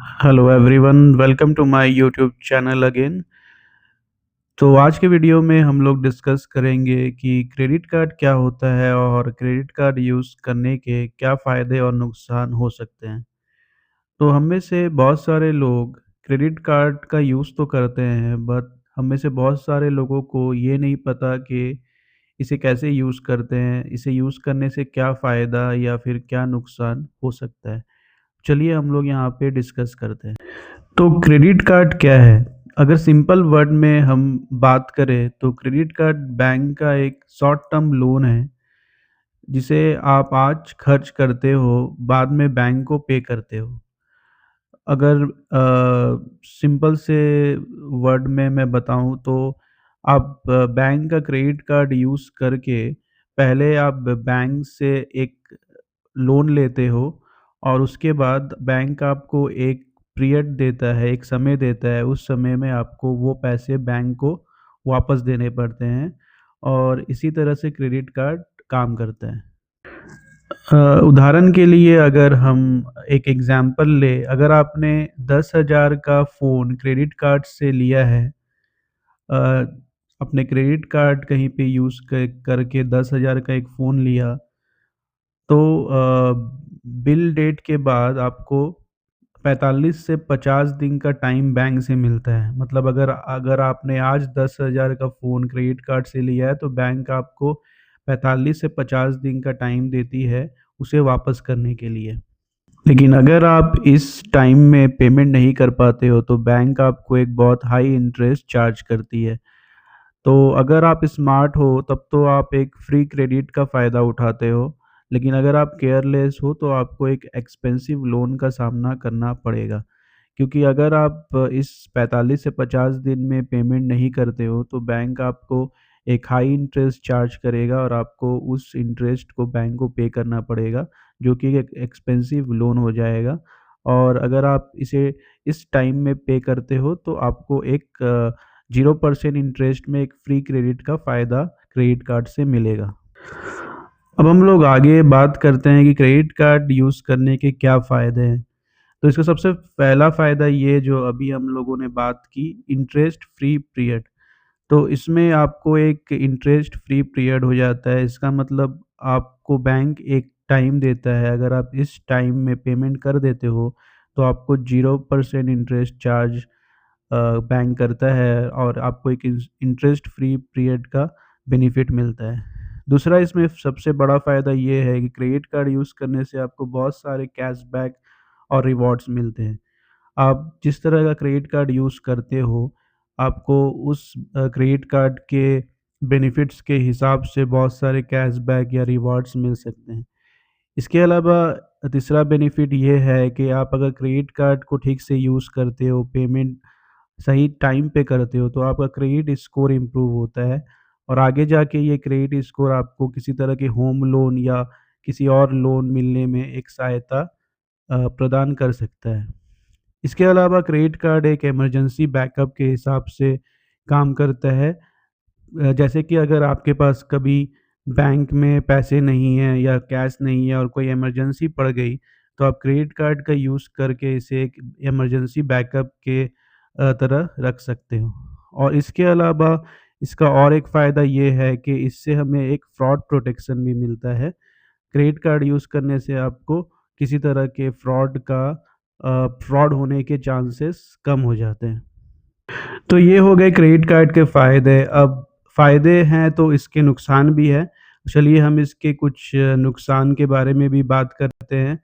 Hello everyone, welcome to my YouTube channel again. तो आज के वीडियो में हम लोग डिस्कस करेंगे कि क्रेडिट कार्ड क्या होता है और क्रेडिट कार्ड यूज़ करने के क्या फ़ायदे और नुकसान हो सकते हैं। तो हम में से बहुत सारे लोग क्रेडिट कार्ड का यूज़ तो करते हैं, बट हम में से बहुत सारे लोगों को ये नहीं पता कि इसे कैसे यूज़ करते हैं, इसे यूज़ करने से क्या फ़ायदा या फिर क्या नुकसान हो सकता है। चलिए हम लोग यहाँ पे डिस्कस करते हैं। तो क्रेडिट कार्ड क्या है? अगर सिंपल वर्ड में हम बात करें तो क्रेडिट कार्ड बैंक का एक शॉर्ट टर्म लोन है, जिसे आप आज खर्च करते हो, बाद में बैंक को पे करते हो। अगर सिंपल से वर्ड में मैं बताऊँ तो आप बैंक का क्रेडिट कार्ड यूज़ करके पहले आप बैंक से एक लोन लेते हो और उसके बाद बैंक आपको एक पीरियड देता है, एक समय देता है, उस समय में आपको वो पैसे बैंक को वापस देने पड़ते हैं और इसी तरह से क्रेडिट कार्ड काम करता है। उदाहरण के लिए अगर हम एक एग्ज़ाम्पल लें, अगर आपने 10,000 का फ़ोन क्रेडिट कार्ड से लिया है, अ, अपने क्रेडिट कार्ड कहीं पे यूज़ क करके 10,000 का एक फ़ोन लिया, तो बिल डेट के बाद आपको 45 से 50 दिन का टाइम बैंक से मिलता है। मतलब अगर अगर आपने आज 10,000 का फ़ोन क्रेडिट कार्ड से लिया है, तो बैंक आपको 45 से 50 दिन का टाइम देती है, उसे वापस करने के लिए। लेकिन अगर आप इस टाइम में पेमेंट नहीं कर पाते हो, तो बैंक आपको एक बहुत हाई इंटरेस्ट चार्ज करती है। तो अगर आप स्मार्ट हो तब तो आप एक फ्री क्रेडिट का फ़ायदा उठाते हो, लेकिन अगर आप केयरलेस हो तो आपको एक एक्सपेंसिव लोन का सामना करना पड़ेगा। क्योंकि अगर आप इस 45 से 50 दिन में पेमेंट नहीं करते हो तो बैंक आपको एक हाई इंटरेस्ट चार्ज करेगा और आपको उस इंटरेस्ट को बैंक को पे करना पड़ेगा, जो कि एक एक्सपेंसिव लोन हो जाएगा। और अगर आप इसे इस टाइम में पे करते हो तो आपको एक 0% इंटरेस्ट में एक फ्री क्रेडिट का फ़ायदा क्रेडिट कार्ड से मिलेगा। अब हम लोग आगे बात करते हैं कि क्रेडिट कार्ड यूज़ करने के क्या फ़ायदे हैं। तो इसका सबसे पहला फ़ायदा ये जो अभी हम लोगों ने बात की, इंटरेस्ट फ्री पीरियड। तो इसमें आपको एक इंटरेस्ट फ्री पीरियड हो जाता है। इसका मतलब आपको बैंक एक टाइम देता है, अगर आप इस टाइम में पेमेंट कर देते हो, तो आपको 0% इंटरेस्ट चार्ज बैंक करता है और आपको एक इंटरेस्ट फ्री पीरियड का बेनिफिट मिलता है। दूसरा इसमें सबसे बड़ा फ़ायदा ये है कि क्रेडिट कार्ड यूज़ करने से आपको बहुत सारे कैशबैक और रिवॉर्ड्स मिलते हैं। आप जिस तरह का क्रेडिट कार्ड यूज़ करते हो, आपको उस क्रेडिट कार्ड के बेनिफिट्स के हिसाब से बहुत सारे कैशबैक या रिवॉर्ड्स मिल सकते हैं। इसके अलावा तीसरा बेनिफिट ये है कि आप अगर क्रेडिट कार्ड को ठीक से यूज़ करते हो, पेमेंट सही टाइम पे करते हो, तो आपका क्रेडिट स्कोर इम्प्रूव होता है और आगे जाके ये क्रेडिट स्कोर आपको किसी तरह के होम लोन या किसी और लोन मिलने में एक सहायता प्रदान कर सकता है। इसके अलावा क्रेडिट कार्ड एक इमरजेंसी बैकअप के हिसाब से काम करता है। जैसे कि अगर आपके पास कभी बैंक में पैसे नहीं हैं या कैश नहीं है और कोई इमरजेंसी पड़ गई, तो आप क्रेडिट कार्ड का यूज़ करके इसे एक इमरजेंसी बैकअप के तरह रख सकते हो। और इसके अलावा इसका और एक फ़ायदा ये है कि इससे हमें एक फ्रॉड प्रोटेक्शन भी मिलता है। क्रेडिट कार्ड यूज़ करने से आपको किसी तरह के फ्रॉड होने के चांसेस कम हो जाते हैं। तो ये हो गए क्रेडिट कार्ड के फ़ायदे। अब फ़ायदे हैं तो इसके नुकसान भी है। चलिए हम इसके कुछ नुकसान के बारे में भी बात करते हैं।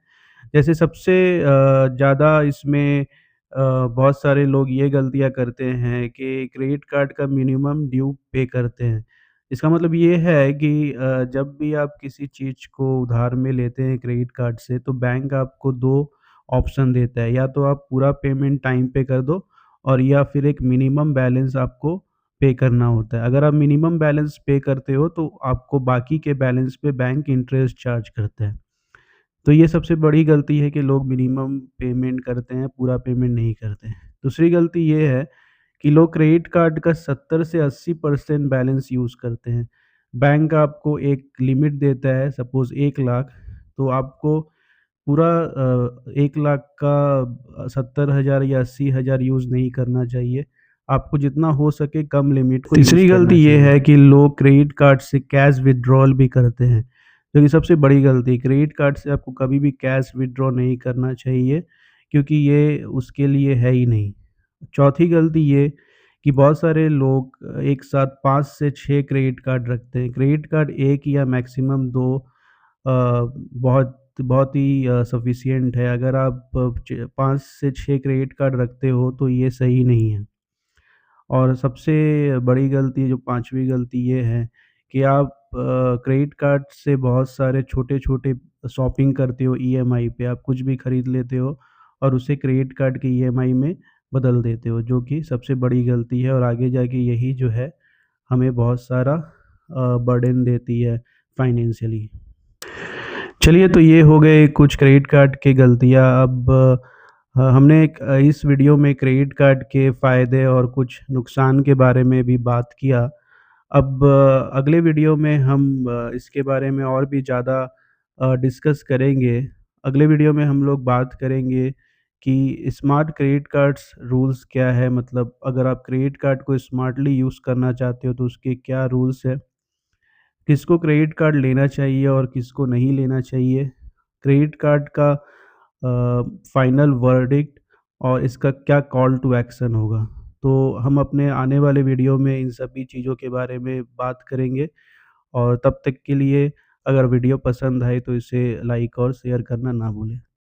जैसे सबसे ज़्यादा इसमें बहुत सारे लोग ये गलतियाँ करते हैं कि क्रेडिट कार्ड का मिनिमम ड्यू पे करते हैं। इसका मतलब ये है कि जब भी आप किसी चीज़ को उधार में लेते हैं क्रेडिट कार्ड से, तो बैंक आपको 2 ऑप्शन देता है, या तो आप पूरा पेमेंट टाइम पे कर दो और या फिर एक मिनिमम बैलेंस आपको पे करना होता है। अगर आप मिनिमम बैलेंस पे करते हो तो आपको बाकी के बैलेंस पे बैंक इंटरेस्ट चार्ज करता है। तो ये सबसे बड़ी गलती है कि लोग मिनिमम पेमेंट करते हैं, पूरा पेमेंट नहीं करते हैं। दूसरी गलती ये है कि लोग क्रेडिट कार्ड का 70 से 80% बैलेंस यूज़ करते हैं। बैंक आपको एक लिमिट देता है, सपोज़ 1 लाख, तो आपको पूरा 1 लाख का 70,000 या 80,000 यूज़ नहीं करना चाहिए। आपको जितना हो सके कम लिमिट को यूज़ तीसरी करना गलती ये चाहिए। है कि लोग क्रेडिट कार्ड से कैश विथड्रॉल भी करते हैं, जो कि सबसे बड़ी गलती है। क्रेडिट कार्ड से आपको कभी भी कैश विथड्रॉ नहीं करना चाहिए, क्योंकि ये उसके लिए है ही नहीं। चौथी गलती ये कि बहुत सारे लोग एक साथ 5 से 6 क्रेडिट कार्ड रखते हैं। क्रेडिट कार्ड 1 या मैक्सिमम 2 बहुत बहुत ही सफिशिएंट है। अगर आप 5 से 6 क्रेडिट कार्ड रखते हो तो ये सही नहीं है। और सबसे बड़ी गलती जो 5वीं गलती ये है कि आप क्रेडिट कार्ड से बहुत सारे छोटे-छोटे शॉपिंग करते हो ईएमआई पे। आप कुछ भी खरीद लेते हो और उसे क्रेडिट कार्ड के ईएमआई में बदल देते हो, जो कि सबसे बड़ी गलती है और आगे जाके यही जो है हमें बहुत सारा बर्डन देती है फाइनेंशियली। चलिए, तो ये हो गए कुछ क्रेडिट कार्ड की गलतियाँ। अब हमने इस वीडियो में क्रेडिट कार्ड के फ़ायदे और कुछ नुकसान के बारे में भी बात किया। अब अगले वीडियो में हम इसके बारे में और भी ज़्यादा डिस्कस करेंगे। अगले वीडियो में हम लोग बात करेंगे कि स्मार्ट क्रेडिट कार्ड्स रूल्स क्या है, मतलब अगर आप क्रेडिट कार्ड को स्मार्टली यूज़ करना चाहते हो तो उसके क्या रूल्स हैं? किसको क्रेडिट कार्ड लेना चाहिए और किसको नहीं लेना चाहिए? क्रेडिट कार्ड का फाइनल वर्डिक्ट और इसका क्या कॉल टू एक्शन होगा? तो हम अपने आने वाले वीडियो में इन सभी चीज़ों के बारे में बात करेंगे और तब तक के लिए अगर वीडियो पसंद आए तो इसे लाइक और शेयर करना ना भूलें।